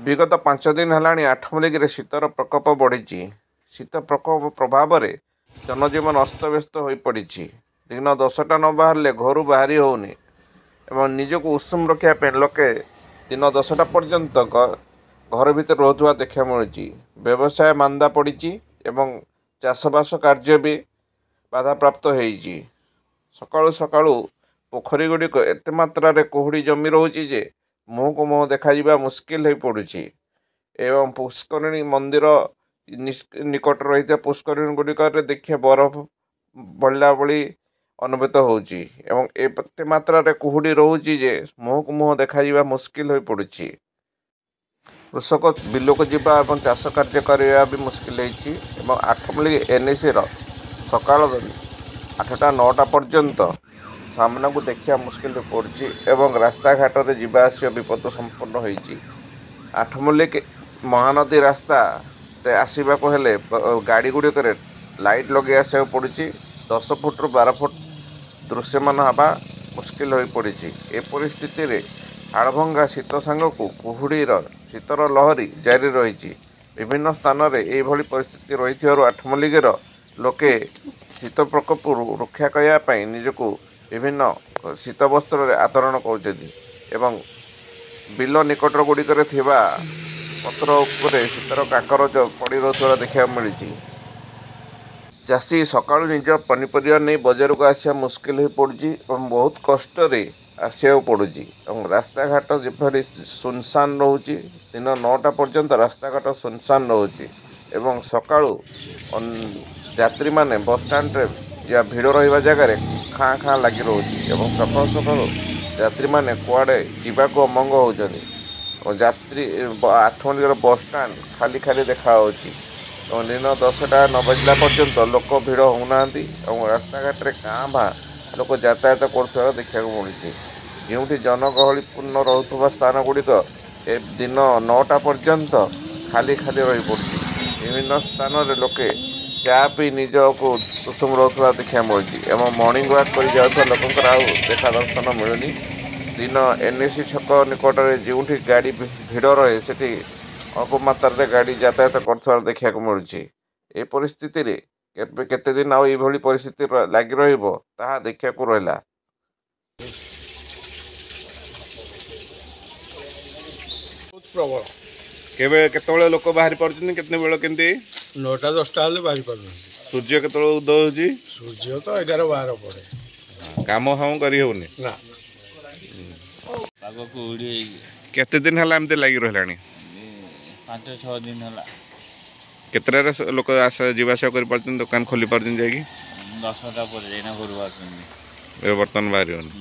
विगत 5 दिन है आठमल्लिक शीतर प्रकोप बढ़ी। शीत प्रकोप प्रभाव में जनजीवन अस्तव्यस्त हो पड़ी। दिन 10टा न बाहर घर बाहरी होनी एवं निजक उषुम रखापी लोके दिन 10टा पर्यंत घर भीतर रोकवा देखा मिली। व्यवसाय मांदा पड़ी एवं चाषबास कार्य भी बाधाप्राप्त हो सकाळु सकाळु पोखरी गुड़िक एत मात्रा कुहुड़ी जमी रोचे जे मुँह को मुँह देखा मुस्किल हो पड़ुछि एवं पुष्करिणी मंदिर निकट रही पुष्करिणी गुड़िक देखिए बरफ बढ़ला भली अनुभूत होती एवं एते मात्रा कुहुड़ी रोचे जे मुँह को मुँह देखा मुस्किल हो पड़ुछि। कृषक बिल को जीवा और चाष कार्य करने भी मुस्किल होती। आठमल्लिक एनएसी सकाल 8टा 9टा पर्यंत सामना को देखा मुस्किल पड़ी एवं रास्ता घाट में जीवा आस विपद संपन्न होती। आठमल्लिक महानदी रास्ता आसवा हेले गाड़ी गुड़िक लाइट लगे आसा पड़ी 10 फुट रु 12 फुट दृश्यमान हवा मुस्किल हो पड़ी। ए परिस्थिति रे हाड़भंगा शीत सांग को कुहुड़ीर शीतर लहरी जारी रही। विभिन्न स्थान में यह परिस्थिति रही आठमल्लिकर लोके शीत प्रकोप रक्षा करने निजक विभिन्न शीत वस्त्र आवरण कर बिल निकट गुड़िक पत्र उपरे शीतर काकर पड़ रहा देखा मिली। चाषी सकाळु निज पनीपरिया नहीं बजार को आसा मुस्किल हो पड़ी और बहुत कष्ट आसा पड़ी। रास्ता घाट जपरी सुनसान रोचे दिन 9टा पर्यंत रास्ता घाट सुनसान रोचे एवं सकाळु यात्री माने बस स्टैंड या भिड़ रहा जगार खाँ खाँ लगी रोचे एवं सकाल सकाल यात्री माने कुआड़े जावाक अमंग होती। यात्री आठमल्लिकर बस स्टैंड खाली खाली देखा दिन 10टा न बजला पर्यंत लोक भिड़ होना और रास्ता घाट में काँ भा लोक यातायात कर देखा मिली। जो जनगहलीपूर्ण रोकवा स्थान गुड़िक दिन 9टा पर्यंत खाली खाली रही पड़ी। विभिन्न स्थान में लोके चा पी निज को उषुम रोकवा देखा मिली एवं मॉर्निंग वॉक कर जाऊँ लोक देखा दर्शन मिलूनी। दिन एनएसी छक निकट में जो गाड़ी भिड़ रहे से अल्प मात्रा गाड़ी यातायात कर देखा मिलूँ। ए परिस्थिति रे केते दिन आउ ये परिस्थिति लगी रहा देखा रहा। प्रबल केतବେଳେ लोक बाहरी पड़ते कितने बेल केमती 9टा 10टा हेल्ले बाहरी पड़ सूर्य केतବେଳେ उदय होची सूर्य तो 11 12 पड़े काम फाम करी होनी ना पाग कुहुड़ी केते दिन है एमती लगी रहा 5-6 दिन है केतरे लोक आस जीवासा कर पार्छन दुकान खोली पार्छन जाकी 10टा पर जाइना घर बाहर बर्तमान बाहरी होनी।